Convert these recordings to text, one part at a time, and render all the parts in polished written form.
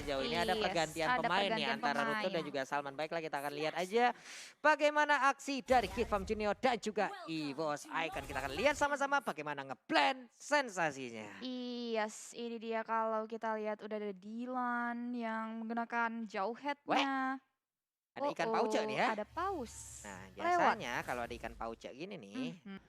sejauh ini ada Yes, pergantian ada pemain nih pergantian antara Ruptur dan pemain. juga Salman. Baiklah kita akan lihat aja bagaimana aksi dari Kifam Junior dan juga EVOS Icon. Kita akan lihat sama-sama bagaimana nge-blend sensasinya. Yes, ini dia kalau kita lihat udah ada Dilan yang menggunakan jauh Weh, headnya. ada ikan pauce nih ya. Ada paus. Nah Lewat. biasanya kalau ada ikan pauce gini nih. Mhm.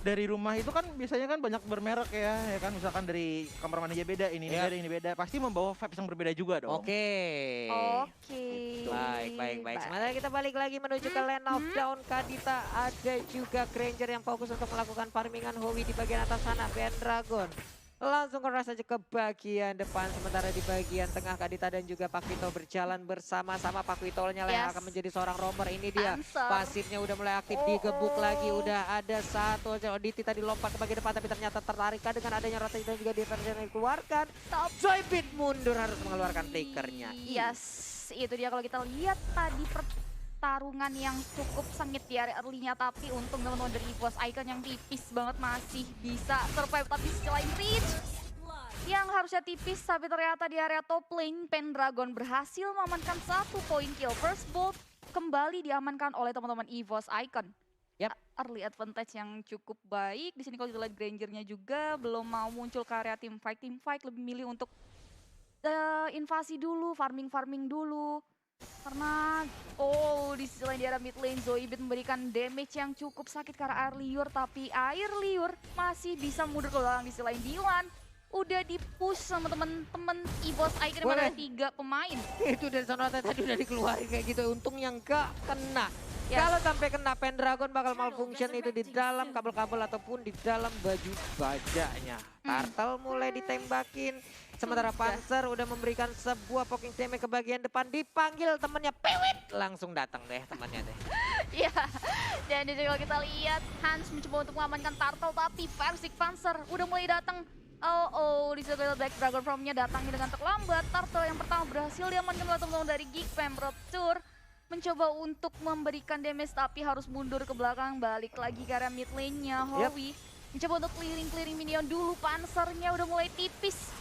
Dari rumah itu kan biasanya kan banyak bermerek ya kan misalkan dari kamar mandi aja beda, ini Yap. beda, ini beda. Pasti membawa vibes yang berbeda juga dong. Oke. Oke. Baik. Sementara kita balik lagi menuju ke lane of down Kadita. Ada juga Granger yang fokus untuk melakukan farmingan Howie di bagian atas sana. Pendragon langsung keras saja ke bagian depan. Sementara di bagian tengah Kadita dan juga Pak Vito berjalan bersama-sama. Pak Vito-nya lah yang Yes. akan menjadi seorang romer. Ini dia Answer. pasifnya udah mulai aktif, digebuk lagi. Udah ada satu Oditi tadi lompat ke bagian depan tapi ternyata tertarik dengan adanya rotasi dan juga defense yang dikeluarkan. Top. Zoidberg mundur harus mengeluarkan flickernya. Yes, itu dia kalau kita lihat tadi pertarungan yang cukup sengit di area early-nya. Tapi untung teman-teman dari EVOS Icon yang tipis banget masih bisa survive. Tapi selain reach yang harusnya tipis, tapi ternyata di area top lane Pendragon berhasil mengamankan 1 poin kill. First Bolt kembali diamankan oleh teman-teman EVOS Icon. Yap. Early advantage yang cukup baik. Di sini kalau kita lihat Granger-nya juga belum mau muncul ke area team fight. Team fight lebih milih untuk invasi dulu, farming dulu. Karena di sisi lain di area mid lane Zoidberg memberikan damage yang cukup sakit ke arah air liur. Tapi air liur masih bisa mundur ke belakang. Di sisi lain Dilan udah di-push sama temen-temen EVOS Icon yang ada 3 pemain. Itu dari sana tadi udah dikeluarin kayak gitu. Untungnya enggak kena. Yes. Kalau sampai kena Pendragon bakal malfunction itu di dalam kabel-kabel ataupun di dalam baju bajanya. Turtle mulai ditembakin. Sementara Sudah. Panzer udah memberikan sebuah poking damage ke bagian depan. Dipanggil temennya Pewit. Langsung datang deh temannya deh. Iya, dan di sini kalau kita lihat Hans mencoba untuk mengamankan Turtle tapi Persik Panzer udah mulai datang. Di situ Black Dragon From-nya datangnya dengan terlambat. Turtle yang pertama berhasil diamankan oleh teman-teman dari Geek Fam. Rupture mencoba untuk memberikan damage tapi harus mundur ke belakang. Balik lagi ke area mid lane-nya. Howie mencoba untuk clearing minion dulu. Panzernya udah mulai tipis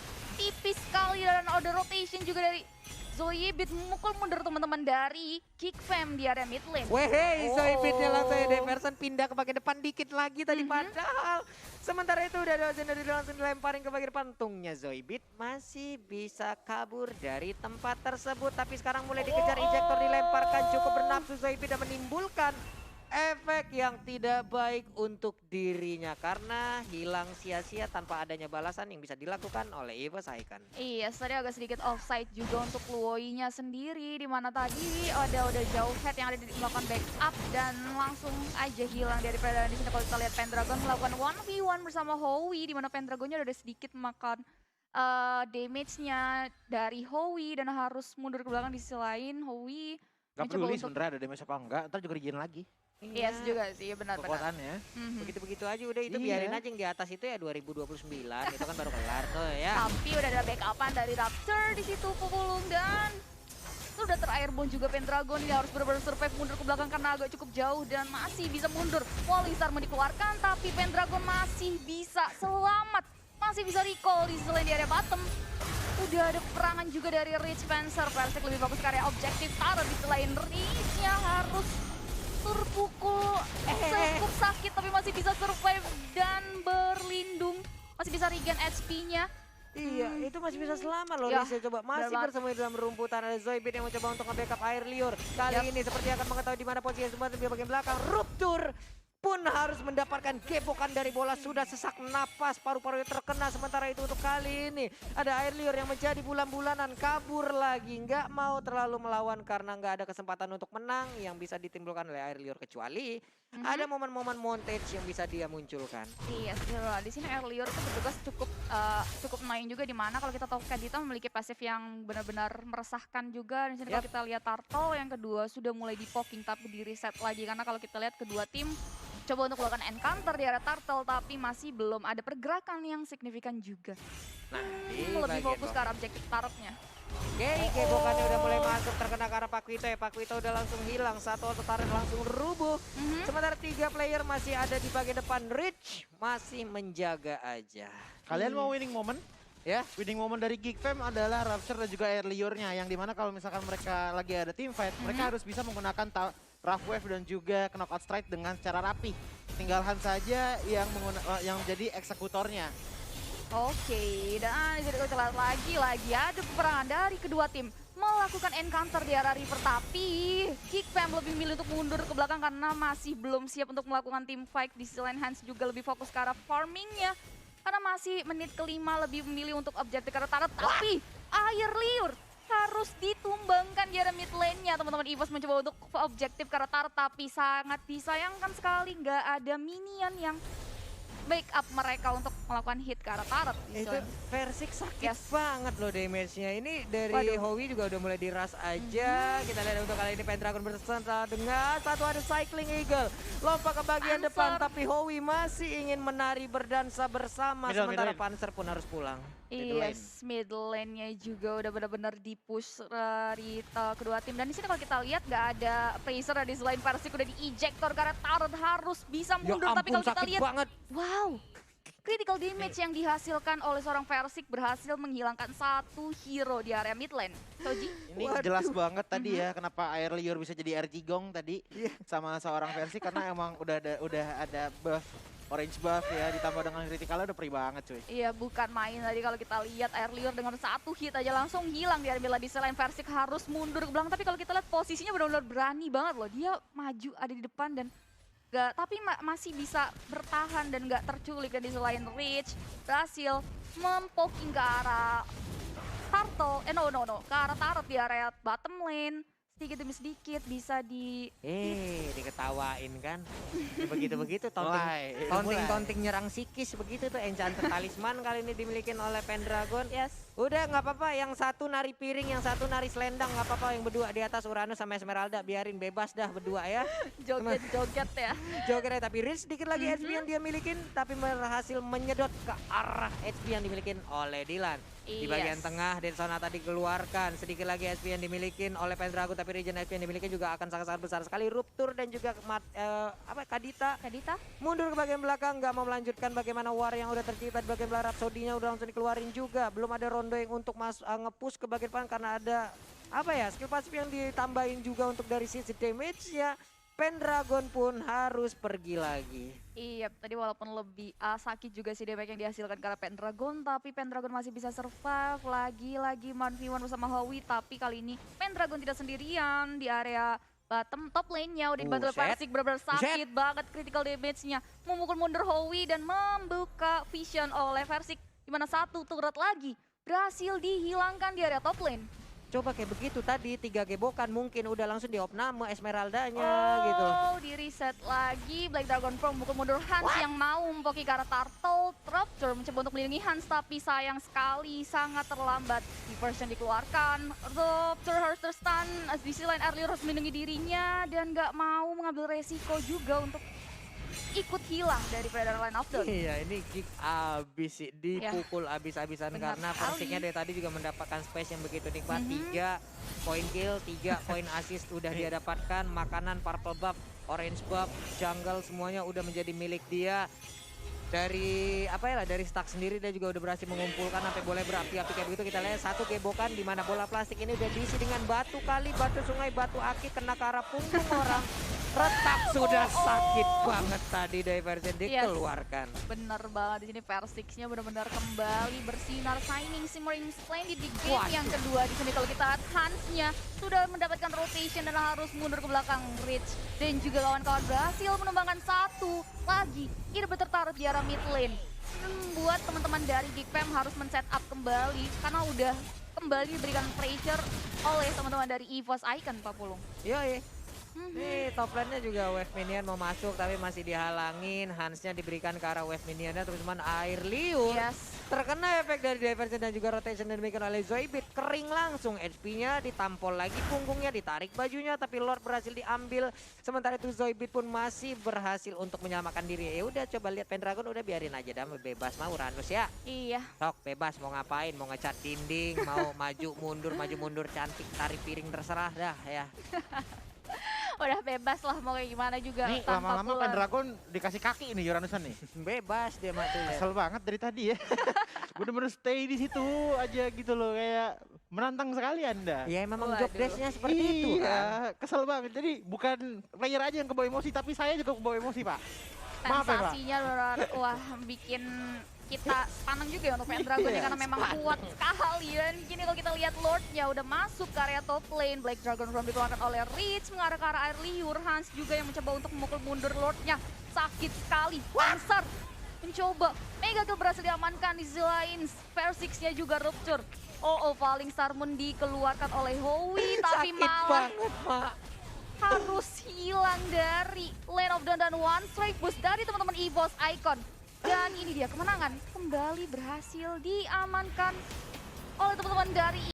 sekali dan ada rotation juga dari Zoidberg memukul mundur teman-teman dari Geek Fam di area mid lane. Wehey, Zoidbergnya langsung Demerson pindah ke bagian depan dikit lagi tadi padahal. Sementara itu udah ada dari langsung dilemparin ke bagian depan. Untungnya Zoidberg masih bisa kabur dari tempat tersebut. Tapi sekarang mulai dikejar injektor dilemparkan cukup bernafsu Zoidberg dan menimbulkan efek yang tidak baik untuk dirinya. Karena hilang sia-sia tanpa adanya balasan yang bisa dilakukan oleh EVOS Icon. Iya, tadi agak sedikit offside juga untuk Luoi-nya sendiri. Dimana tadi udah jauh head yang ada di melakukan backup dan langsung aja hilang dari peredaran di sini. Kalau kita lihat Pendragon melakukan 1v1 bersama Howie. Dimana Pendragonnya udah sedikit makan damage-nya dari Howie dan harus mundur ke belakang. Di sisi lain Howie Gak mencoba peduli untuk sebenarnya ada damage apa enggak, ntar juga dijin lagi yes juga sih, benar-benar. kekuatannya. Begitu-begitu aja udah itu Iya. biarin aja yang di atas itu ya 2029 itu kan baru kelar tuh ya. Tapi udah ada backupan dari Raptor di situ Pukulung dan itu udah terairborne juga Pendragon ini harus benar-benar survive mundur ke belakang karena agak cukup jauh dan masih bisa mundur. Walling Star mau dikeluarkan tapi Pendragon masih bisa selamat, masih bisa recall di selain di area bottom. Udah ada perangan juga dari Rich Spencer, Persik lebih fokus ke area objektif, taruh di selain Rich-nya harus terpukul cukup sakit tapi masih bisa survive dan berlindung, masih bisa regen HP-nya. Iya, itu masih bisa selamat loh Ya, Lisa. Coba masih banget. bersembunyi dalam rumputan. Ada Zoidberg yang mencoba untuk nge-backup air liur. Kali ini seperti akan mengetahui di mana posisi semua di bagian belakang. Ruptur pun harus mendapatkan gepokan dari bola. Sudah sesak napas, paru-parunya terkena. Sementara itu untuk kali ini ada air liur yang menjadi bulan-bulanan. Kabur lagi, nggak mau terlalu melawan karena nggak ada kesempatan untuk menang yang bisa ditimbulkan oleh air liur. Kecuali ada momen-momen montage yang bisa dia munculkan. Iya, di sini Airliur itu bertugas cukup main juga di mana kalau kita tahu Kadita memiliki pasif yang benar-benar meresahkan juga. Di sini kalau kita lihat Turtle yang kedua sudah mulai di poking tapi di reset lagi karena kalau kita lihat kedua tim coba untuk melakukan encounter di area Turtle tapi masih belum ada pergerakan yang signifikan juga. Nah, di Lebih bagian fokus ke bawah. arah objektif turretnya. Oke, gepokannya udah mulai masuk terkena ke arah Pak Vito ya. Pak Vito udah langsung hilang, satu ototarik langsung rubuh. Sementara 3 player masih ada di bagian depan. Rich masih menjaga aja. Kalian mau winning moment? Ya. Winning moment dari Geek Fam adalah Rapture dan juga Air Lure-nya, yang dimana kalau misalkan mereka lagi ada team fight, mereka harus bisa menggunakan Rough Wave dan juga Knockout Strike dengan secara rapi. Tinggal Hans saja yang jadi eksekutornya. Oke, dan jadi kita lihat lagi ada peperangan dari kedua tim melakukan encounter di area river, tapi Geek Fam lebih milih untuk mundur ke belakang karena masih belum siap untuk melakukan team fight. Di sisi lain Hans juga lebih fokus ke arah farmingnya karena masih menit kelima lebih memilih untuk objektif karena Taret, tapi Air Liur harus ditumbangkan di area mid lane-nya. Teman-teman EVOS mencoba untuk objektif karena Taret, tapi sangat disayangkan sekali nggak ada minion yang backup mereka untuk melakukan hit ke arah Taret. Itu Versik sakit banget loh damage-nya. Ini dari Waduh. Howie juga udah mulai diras aja. Kita lihat untuk kali ini Pendragon bersama dengan satu ada Cycling Eagle. Lompat ke bagian Panzer. depan, tapi Howie masih ingin menari berdansa bersama. Middle Sementara lane. Panzer pun harus pulang. Yes, mid lane-nya juga udah benar-benar di-push dari kedua tim. Dan di sini kalau kita lihat nggak ada Fraser di selain Versik udah di-ejector karena Taret harus bisa Ya mundur. Tapi ampun, kalau kita sakit lihat, banget. wow, critical damage yang dihasilkan oleh seorang Versik berhasil menghilangkan satu hero di area mid lane. Soji? Ini Waduh. jelas banget tadi ya kenapa Air Lure bisa jadi RG Gong tadi sama seorang versi, karena emang udah ada buff, orange buff ya, ditambah dengan critical udah perih banget cuy. Iya, bukan main tadi kalau kita lihat Air Liur dengan satu hit aja langsung hilang di area mid lane. Di selain Versik harus mundur ke belakang, tapi kalau kita lihat posisinya benar-benar berani banget loh. Dia maju ada di depan dan masih bisa bertahan dan nggak terculik. Dan di selain Rich berhasil mempoking ke arah Turtle, ke arah Taret di area bottom lane. Sedikit demi sedikit bisa Diketawain kan. Begitu-begitu Mulai. taunting nyerang psikis begitu tuh. Enchanted Talisman kali ini dimiliki oleh Pendragon. Yes. Udah nggak apa-apa, yang satu nari piring, yang satu nari selendang, nggak apa-apa, yang berdua di atas Uranus sama Esmeralda biarin bebas dah berdua ya. Joget-joget ya. Jokernya tapi Rich sedikit lagi HP yang dia milikin, tapi berhasil menyedot ke arah HP yang dimiliki oleh Dylan. Di bagian Yes. tengah Densona tadi dikeluarkan, sedikit lagi HP yang dimiliki oleh Pendragon, tapi regen HP yang dimiliki juga akan sangat-sangat besar sekali. Ruptur dan juga Kadita Kadita? mundur ke bagian belakang, nggak mau melanjutkan bagaimana war yang udah tercipta di bagian belakang. Rhapsody-nya udah langsung dikeluarin juga. Belum ada rondo yang untuk nge-push ke bagian depan karena ada skill pasif yang ditambahin juga untuk dari sisi damage ya. Pendragon pun harus pergi lagi. Iya, tadi walaupun lebih sakit juga sih damage yang dihasilkan karena Pendragon, tapi Pendragon masih bisa survive lagi-lagi 1v1 bersama Howie. Tapi kali ini Pendragon tidak sendirian di area top lane-nya, udah dibantu oleh Buset. Versik, benar-benar sakit banget critical damage-nya. Memukul mundur Howie dan membuka vision oleh Versik, di mana satu turret lagi berhasil dihilangkan di area top lane. Coba kayak begitu tadi 3 gebokan mungkin udah langsung diopname Esmeraldanya gitu. Oh, di reset lagi. Black Dragon Pro memukul mundur Hans yang mau mempoki ke arah Turtle. Rupture mencoba untuk melindungi Hans, tapi sayang sekali sangat terlambat. Diversion dikeluarkan. Rupture harus terstun. Di sisi lain Earlier harus melindungi dirinya dan nggak mau mengambil resiko juga untuk ikut hilang dari Predator Line of Dawn. Iya, ini kick abis sih, dipukul abis-abisan Benar karena sekali. Versiknya dari tadi juga mendapatkan space yang begitu nikmat. 3 poin kill, 3 poin assist udah dia dapatkan. Makanan, purple buff, orange buff, jungle semuanya udah menjadi milik dia. Dari dari stack sendiri dia juga udah berhasil mengumpulkan sampai boleh berapi-api kayak begitu. Kita lihat satu gebokan di mana bola plastik ini udah diisi dengan batu kali, batu sungai, batu aki kena ke arah punggung orang. Retak sudah sakit banget tadi dari versi dikeluarkan. Bener banget, di sini Versiksnya benar-benar kembali bersinar, signing Simmering Splendid di game Waduh. yang kedua. Di sini kalau kita lihat Hansnya sudah mendapatkan rotation dan harus mundur ke belakang. Rich dan juga kawan-kawan berhasil menumbangkan satu lagi. Ini tertaruh di arah mid lane. Membuat teman-teman dari Geek Fam harus men-set up kembali karena udah kembali diberikan pressure oleh teman-teman dari EVOS Icon, Pak Pulung. Yoi. Nih top lane-nya juga wave minion mau masuk tapi masih dihalangin. Hansnya diberikan ke arah wave minionnya, terus cuman Air Liur. Yes. Terkena efek dari diversion dan juga rotation yang diberikan oleh Zoidberg. Kering langsung HP-nya, ditampol lagi punggungnya, ditarik bajunya, tapi Lord berhasil diambil. Sementara itu Zoidberg pun masih berhasil untuk menyelamatkan diri. Ya udah, coba lihat Pendragon udah biarin aja dah, bebas mau Uranus ya. Iya. Sok bebas mau ngapain, mau ngecat dinding, mau maju mundur cantik, tarik piring terserah dah ya. Udah bebas lah mau kayak gimana juga. Nih tanpa lama-lama pulang. Pendragon dikasih kaki ini Uranusan nih. Bebas dia matunya. Kesel banget dari tadi ya. bener-bener stay di situ aja gitu loh, kayak menantang sekali Anda. Ya memang Waduh. job desk-nya seperti itu kan. Iya, kesel banget. Jadi bukan player aja yang kebawa emosi, tapi saya juga kebawa emosi, Pak. Maaf ya, Pak. Sensasinya wah bikin kita panang juga ya untuk fan Dragon Iya, karena memang kuat sekali. Dan kini kalau kita lihat Lordnya udah masuk ke area top lane. Black Dragon From dikeluarkan oleh Reach mengarah ke arah air liur. Hans juga yang mencoba untuk memukul mundur Lordnya. Sakit sekali. Panzer mencoba. Mega kill berhasil diamankan di sisi lain. Versix-nya juga rupture. Falling Star Moon dikeluarkan oleh Howie. Tapi Sakit malah banget, Mak. harus hilang dari Lane of Dawn dan one strike boost dari teman-teman EVOS Icon. Dan ini dia kemenangan kembali berhasil diamankan oleh teman-teman dari